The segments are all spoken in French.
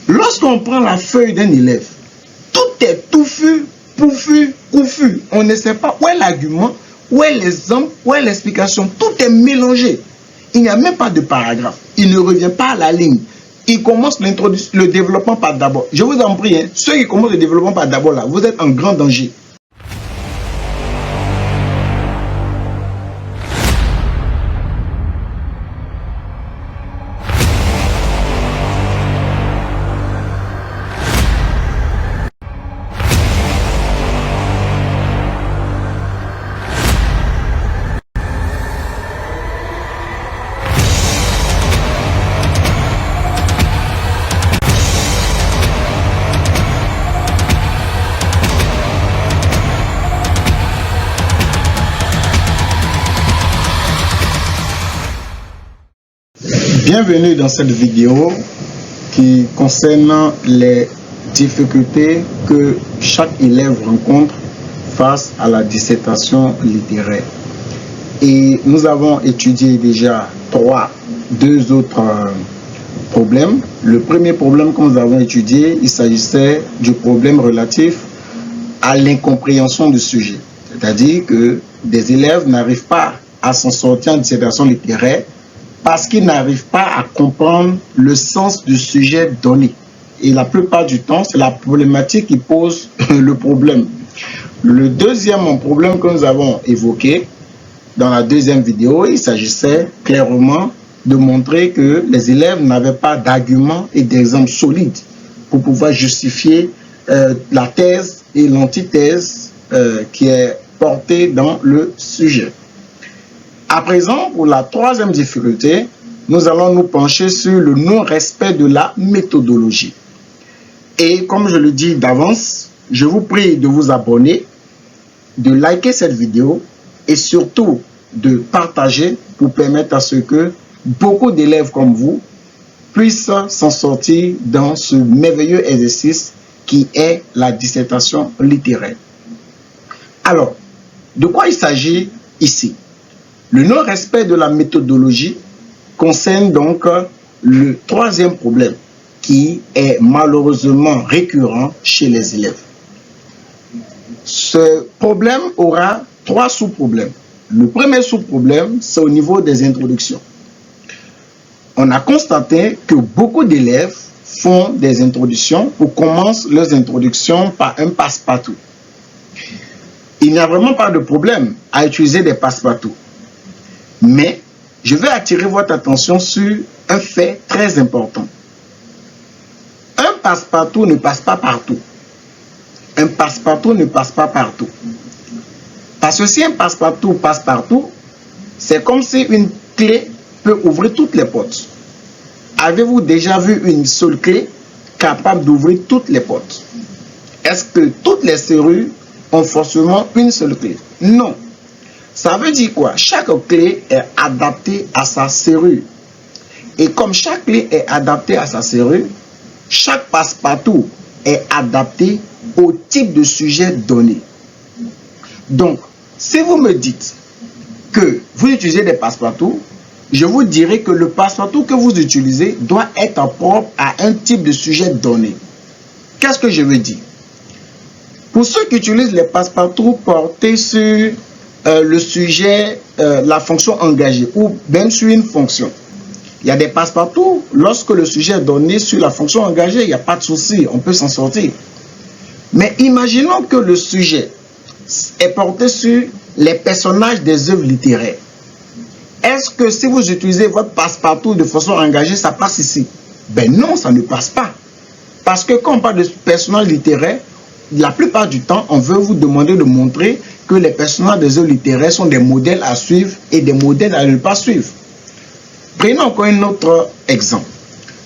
Lorsqu'on prend la feuille d'un élève, tout est touffu, pouffu, confus. On ne sait pas où est l'argument, où est l'exemple, où est l'explication. Tout est mélangé. Il n'y a même pas de paragraphe. Il ne revient pas à la ligne. Il commence le développement par d'abord. Je vous en prie, ceux qui commencent le développement par d'abord, là, vous êtes en grand danger. Bienvenue dans cette vidéo qui concerne les difficultés que chaque élève rencontre face à la dissertation littéraire. Et nous avons étudié déjà deux autres problèmes. Le premier problème que nous avons étudié, il s'agissait du problème relatif à l'incompréhension du sujet. C'est-à-dire que des élèves n'arrivent pas à s'en sortir en dissertation littéraire parce qu'ils n'arrivent pas à comprendre le sens du sujet donné. Et la plupart du temps, c'est la problématique qui pose le problème. Le deuxième problème que nous avons évoqué dans la deuxième vidéo, il s'agissait clairement de montrer que les élèves n'avaient pas d'arguments et d'exemples solides pour pouvoir justifier la thèse et l'antithèse qui est portée dans le sujet. À présent, pour la troisième difficulté, nous allons nous pencher sur le non-respect de la méthodologie. Et comme je le dis d'avance, je vous prie de vous abonner, de liker cette vidéo et surtout de partager pour permettre à ce que beaucoup d'élèves comme vous puissent s'en sortir dans ce merveilleux exercice qui est la dissertation littéraire. Alors, de quoi il s'agit ici? Le non-respect de la méthodologie concerne donc le troisième problème qui est malheureusement récurrent chez les élèves. Ce problème aura trois sous-problèmes. Le premier sous-problème, c'est au niveau des introductions. On a constaté que beaucoup d'élèves font des introductions ou commencent leurs introductions par un passe-partout. Il n'y a vraiment pas de problème à utiliser des passe-partout. Mais je vais attirer votre attention sur un fait très important. Un passe-partout ne passe pas partout. Un passe-partout ne passe pas partout. Parce que si un passe-partout passe partout, c'est comme si une clé peut ouvrir toutes les portes. Avez-vous déjà vu une seule clé capable d'ouvrir toutes les portes? Est-ce que toutes les serrures ont forcément une seule clé? Non. Ça veut dire quoi? Chaque clé est adaptée à sa serrure. Et comme chaque clé est adaptée à sa serrure, chaque passe-partout est adapté au type de sujet donné. Donc, si vous me dites que vous utilisez des passe-partout, je vous dirai que le passe-partout que vous utilisez doit être propre à un type de sujet donné. Qu'est-ce que je veux dire? Pour ceux qui utilisent les passe-partout portés sur le sujet, la fonction engagée ou même sur une fonction. Il y a des passe-partout, lorsque le sujet est donné sur la fonction engagée, il n'y a pas de souci, on peut s'en sortir. Mais imaginons que le sujet est porté sur les personnages des œuvres littéraires. Est-ce que si vous utilisez votre passe-partout de façon engagée, ça passe ici? Ben non, ça ne passe pas. Parce que quand on parle de personnages littéraires, la plupart du temps, on veut vous demander de montrer que les personnages des œuvres littéraires sont des modèles à suivre et des modèles à ne pas suivre. Prenons encore un autre exemple.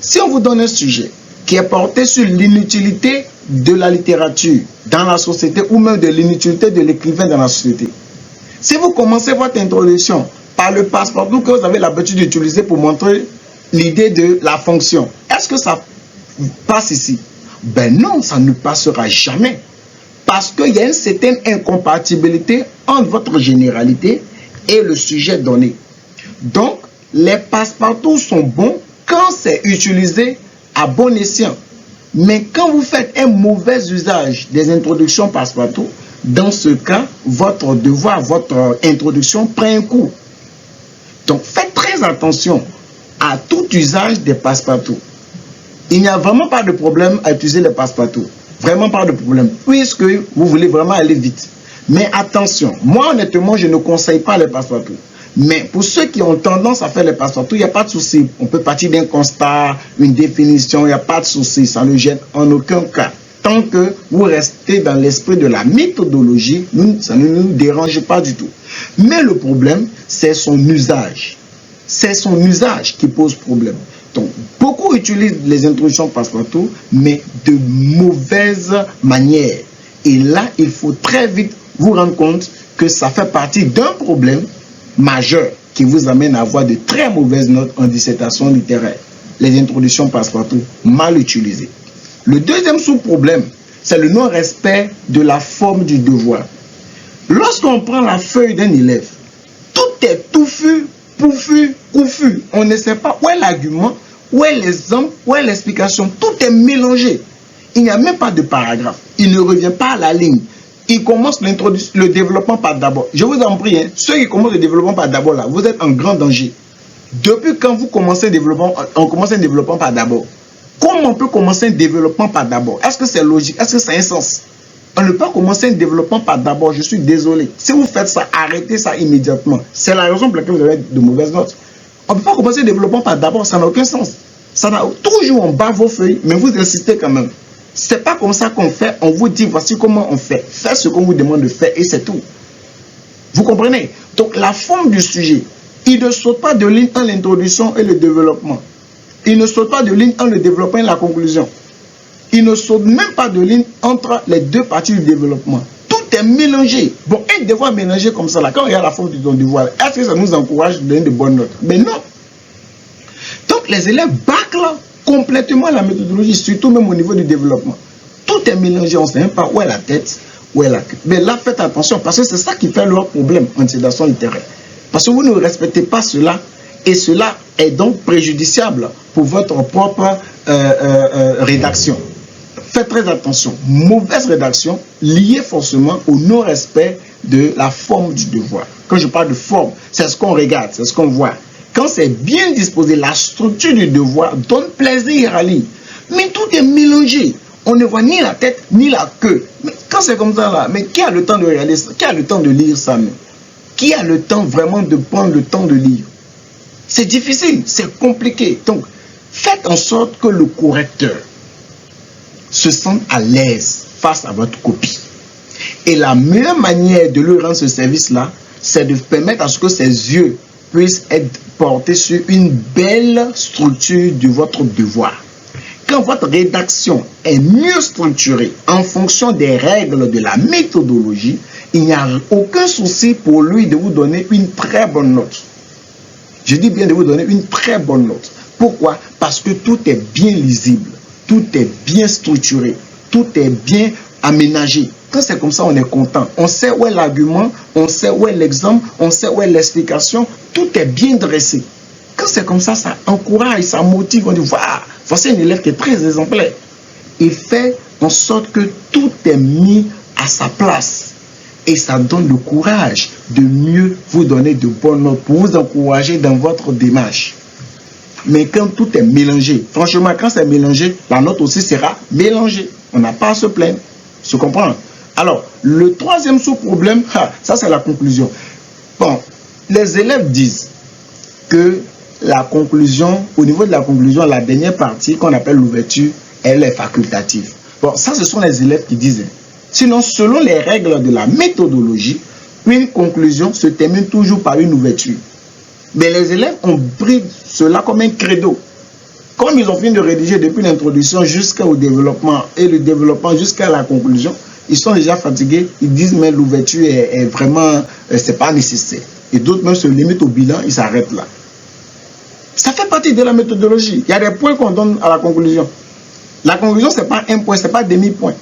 Si on vous donne un sujet qui est porté sur l'inutilité de la littérature dans la société ou même de l'inutilité de l'écrivain dans la société, si vous commencez votre introduction par le passe-partout que vous avez l'habitude d'utiliser pour montrer l'idée de la fonction, est-ce que ça passe ici? Ben non, ça ne passera jamais. Parce qu'il y a une certaine incompatibilité entre votre généralité et le sujet donné. Donc, les passe-partout sont bons quand c'est utilisé à bon escient. Mais quand vous faites un mauvais usage des introductions passe-partout, dans ce cas, votre devoir, votre introduction prend un coup. Donc, faites très attention à tout usage des passe-partout. Il n'y a vraiment pas de problème à utiliser les passe-partout. Vraiment pas de problème, puisque vous voulez vraiment aller vite. Mais attention, moi honnêtement, je ne conseille pas les passe-partout. Mais pour ceux qui ont tendance à faire les passe-partout, il n'y a pas de souci. On peut partir d'un constat, une définition, il n'y a pas de souci. Ça ne gêne en aucun cas. Tant que vous restez dans l'esprit de la méthodologie, ça ne nous dérange pas du tout. Mais le problème, c'est son usage. C'est son usage qui pose problème. Donc, beaucoup utilisent les introductions passe-partout, mais de mauvaise manière. Et là, il faut très vite vous rendre compte que ça fait partie d'un problème majeur qui vous amène à avoir de très mauvaises notes en dissertation littéraire. Les introductions passe-partout mal utilisées. Le deuxième sous-problème, c'est le non-respect de la forme du devoir. Lorsqu'on prend la feuille d'un élève, tout est touffu, pouffu, confus. On ne sait pas où est l'argument, où est l'exemple, où est l'explication. Tout est mélangé. Il n'y a même pas de paragraphe. Il ne revient pas à la ligne. Il commence le développement par d'abord. Je vous en prie, hein, ceux qui commencent le développement par d'abord, là, vous êtes en grand danger. Depuis quand vous commencez le développement, on commence un développement par d'abord. Comment on peut commencer un développement par d'abord? Est-ce que c'est logique? Est-ce que ça a un sens? On ne peut pas commencer un développement par d'abord. Je suis désolé. Si vous faites ça, arrêtez ça immédiatement. C'est la raison pour laquelle vous avez de mauvaises notes. On ne peut pas commencer un développement par d'abord. Ça n'a aucun sens. Ça n'a toujours en bas vos feuilles, mais vous insistez quand même. C'est pas comme ça qu'on fait. On vous dit voici comment on fait. Faites ce qu'on vous demande de faire et c'est tout. Vous comprenez? Donc la forme du sujet, il ne saute pas de ligne entre l'introduction et le développement. Il ne saute pas de ligne entre le développement et la conclusion. Il ne saute même pas de ligne entre les deux parties du développement. Tout est mélangé. Bon, un devoir mélangé comme ça, là, quand on regarde la forme de ton devoir, est-ce que ça nous encourage de donner de bonnes notes? Mais non. Donc les élèves bâclent complètement la méthodologie, surtout même au niveau du développement. Tout est mélangé, on ne sait même pas où est la tête, où est la queue. Mais là, faites attention, parce que c'est ça qui fait leur problème en dissertation littéraire. Parce que vous ne respectez pas cela, et cela est donc préjudiciable pour votre propre rédaction. Faites très attention. Mauvaise rédaction liée forcément au non-respect de la forme du devoir. Quand je parle de forme, c'est ce qu'on regarde, c'est ce qu'on voit. Quand c'est bien disposé, la structure du devoir donne plaisir à lire. Mais tout est mélangé. On ne voit ni la tête, ni la queue. Mais quand c'est comme ça, là, mais qui a le temps de regarder ça? Qui a le temps de lire ça? Mais qui a le temps vraiment de prendre le temps de lire? C'est difficile, c'est compliqué. Donc, faites en sorte que le correcteur se sente à l'aise face à votre copie. Et la meilleure manière de lui rendre ce service-là, c'est de permettre à ce que ses yeux puissent être portés sur une belle structure de votre devoir. Quand votre rédaction est mieux structurée en fonction des règles de la méthodologie, il n'y a aucun souci pour lui de vous donner une très bonne note. Je dis bien de vous donner une très bonne note. Pourquoi? Parce que tout est bien lisible, tout est bien structuré, tout est bien aménagé. Quand c'est comme ça, on est content. On sait où est l'argument, on sait où est l'exemple, on sait où est l'explication. Tout est bien dressé. Quand c'est comme ça, ça encourage, ça motive. On dit, voilà, voici un élève qui est très exemplaire. Il fait en sorte que tout est mis à sa place. Et ça donne le courage de mieux vous donner de bonnes notes pour vous encourager dans votre démarche. Mais quand tout est mélangé, franchement, quand c'est mélangé, la note aussi sera mélangée. On n'a pas à se plaindre. Se comprendre? Alors, le troisième sous-problème, ça c'est la conclusion. Bon, les élèves disent que la conclusion, au niveau de la conclusion, la dernière partie qu'on appelle l'ouverture, elle est facultative. Bon, ça ce sont les élèves qui disent. Sinon, selon les règles de la méthodologie, une conclusion se termine toujours par une ouverture. Mais les élèves ont pris cela comme un credo. Comme ils ont fini de rédiger depuis l'introduction jusqu'au développement et le développement jusqu'à la conclusion, ils sont déjà fatigués. Ils disent mais l'ouverture est vraiment, c'est pas nécessaire. Et d'autres même se limitent au bilan, ils s'arrêtent là. Ça fait partie de la méthodologie. Il y a des points qu'on donne à la conclusion. La conclusion, ce n'est pas un point, ce n'est pas demi-point.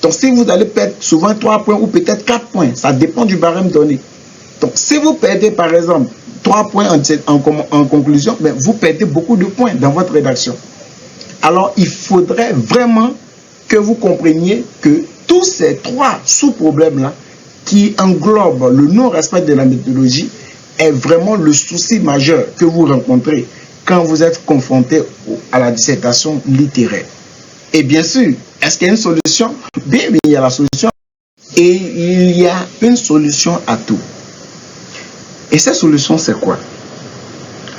Donc si vous allez perdre souvent 3 points ou peut-être 4 points, ça dépend du barème donné. Donc si vous perdez par exemple 3 points en conclusion, ben, vous perdez beaucoup de points dans votre rédaction. Alors, il faudrait vraiment que vous compreniez que tous ces 3 sous-problèmes-là qui englobent le non-respect de la méthodologie est vraiment le souci majeur que vous rencontrez quand vous êtes confronté à la dissertation littéraire. Et bien sûr, est-ce qu'il y a une solution? Bien, il y a la solution. Et il y a une solution à tout. Et cette solution, c'est quoi?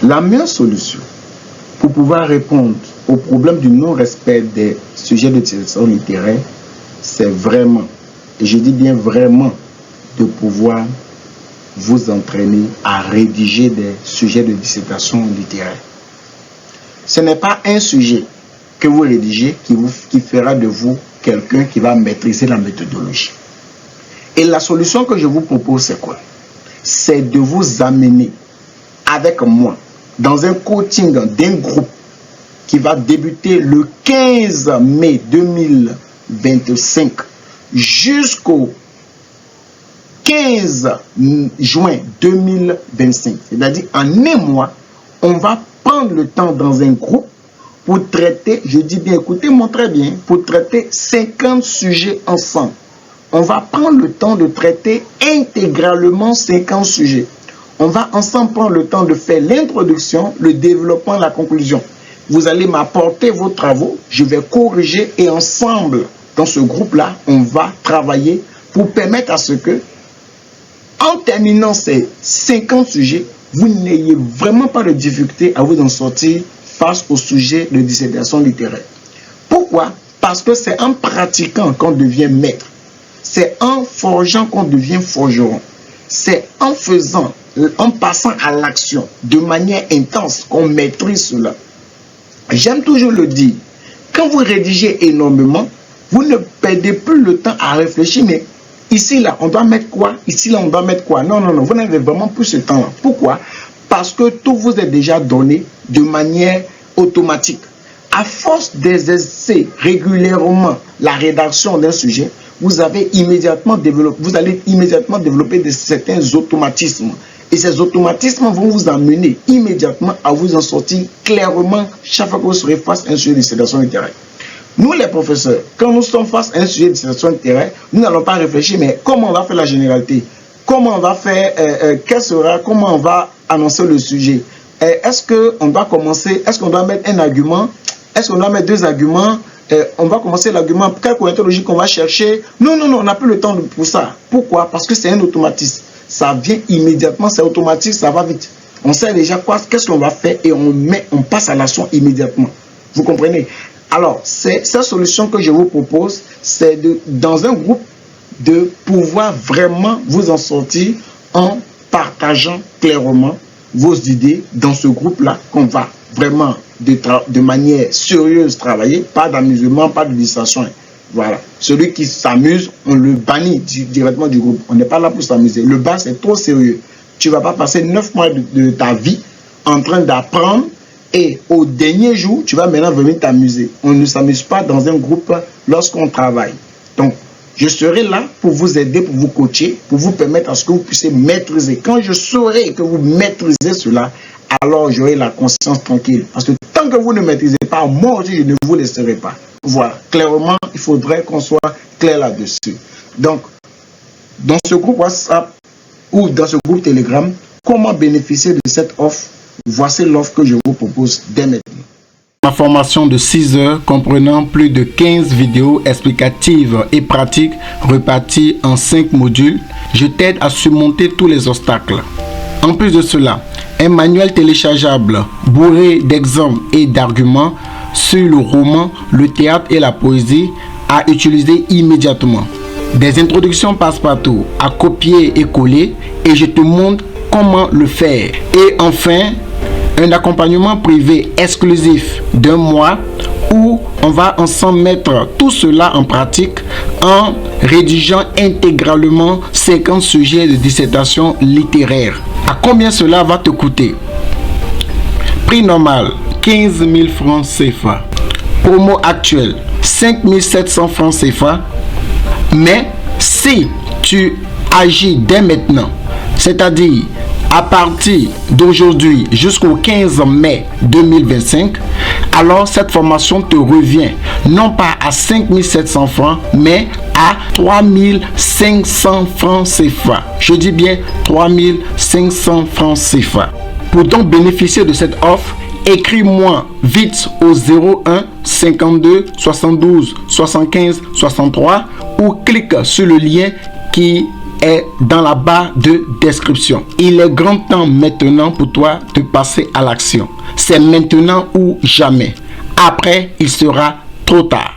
La meilleure solution pour pouvoir répondre au problème du non-respect des sujets de dissertation littéraire, c'est vraiment, et je dis bien vraiment, de pouvoir vous entraîner à rédiger des sujets de dissertation littéraire. Ce n'est pas un sujet que vous rédigez qui fera de vous quelqu'un qui va maîtriser la méthodologie. Et la solution que je vous propose, c'est quoi? C'est de vous amener avec moi dans un coaching d'un groupe qui va débuter le 15 mai 2025 jusqu'au 15 juin 2025. C'est-à-dire en un mois, on va prendre le temps dans un groupe pour traiter, je dis bien, écoutez-moi très bien, pour traiter 50 sujets ensemble. On va prendre le temps de traiter intégralement 50 sujets. On va ensemble prendre le temps de faire l'introduction, le développement, la conclusion. Vous allez m'apporter vos travaux, je vais corriger et ensemble, dans ce groupe-là, on va travailler pour permettre à ce que, en terminant ces 50 sujets, vous n'ayez vraiment pas de difficulté à vous en sortir face au sujet de dissertation littéraire. Pourquoi? Parce que c'est en pratiquant qu'on devient maître. C'est en forgeant qu'on devient forgeron. C'est en faisant, en passant à l'action de manière intense qu'on maîtrise cela. J'aime toujours le dire. Quand vous rédigez énormément, vous ne perdez plus le temps à réfléchir, mais ici, là, on doit mettre quoi? Ici, là, on doit mettre quoi? Non, non, non, vous n'avez vraiment plus ce temps-là. Pourquoi? Parce que tout vous est déjà donné de manière automatique. À force d'exercer régulièrement la rédaction d'un sujet, vous allez immédiatement développer certains automatismes. Et ces automatismes vont vous amener immédiatement à vous en sortir clairement chaque fois que vous serez face à un sujet de dissertation littéraire. Nous, les professeurs, quand nous sommes face à un sujet de dissertation littéraire, nous n'allons pas réfléchir, mais comment on va faire la généralité? Comment on va faire, comment on va annoncer le sujet? Est-ce qu'on doit commencer, est-ce qu'on doit mettre un argument? Est-ce qu'on doit mettre 2 arguments? On va commencer l'argument, quelle cohérence logique on va chercher? Non, non, non, on n'a plus le temps pour ça. Pourquoi? Parce que c'est un automatisme. Ça vient immédiatement, c'est automatique, ça va vite. On sait déjà qu'est-ce qu'on va faire et on passe à l'action immédiatement. Vous comprenez? Alors, c'est cette solution que je vous propose, c'est dans un groupe, de pouvoir vraiment vous en sortir en partageant clairement vos idées dans ce groupe-là qu'on va vraiment de manière sérieuse travailler, pas d'amusement, pas de distraction. Voilà. Celui qui s'amuse, on le bannit directement du groupe. On n'est pas là pour s'amuser. Le bas, c'est trop sérieux. Tu ne vas pas passer 9 mois de ta vie en train d'apprendre et au dernier jour, tu vas maintenant venir t'amuser. On ne s'amuse pas dans un groupe lorsqu'on travaille. Donc, je serai là pour vous aider, pour vous coacher, pour vous permettre à ce que vous puissiez maîtriser. Quand je saurai que vous maîtrisez cela, alors j'aurai la conscience tranquille. Parce que tant que vous ne maîtrisez pas, moi aussi, je ne vous laisserai pas. Voilà. Clairement, il faudrait qu'on soit clair là-dessus. Donc, dans ce groupe WhatsApp ou dans ce groupe Telegram, comment bénéficier de cette offre? Voici l'offre que je vous propose dès maintenant. Ma formation de 6 heures comprenant plus de 15 vidéos explicatives et pratiques reparties en 5 modules, je t'aide à surmonter tous les obstacles. En plus de cela, un manuel téléchargeable bourré d'exemples et d'arguments sur le roman, le théâtre et la poésie à utiliser immédiatement. Des introductions passe-partout à copier et coller et je te montre comment le faire. Et enfin, un accompagnement privé exclusif d'1 mois où on va ensemble mettre tout cela en pratique en rédigeant intégralement 50 sujets de dissertation littéraire. À combien cela va te coûter? Prix normal 15 000 francs CFA. Promo actuel 5 700 francs CFA. Mais si tu agis dès maintenant, c'est-à-dire à partir d'aujourd'hui jusqu'au 15 mai 2025, alors cette formation te revient non pas à 5 700 francs, mais à 3 500 francs CFA. Je dis bien 3 500 francs CFA. Pour donc bénéficier de cette offre, écris-moi vite au 01 52 72 75 63 ou clique sur le lien qui est dans la barre de description. Il est grand temps maintenant pour toi de passer à l'action. C'est maintenant ou jamais. Après, il sera trop tard.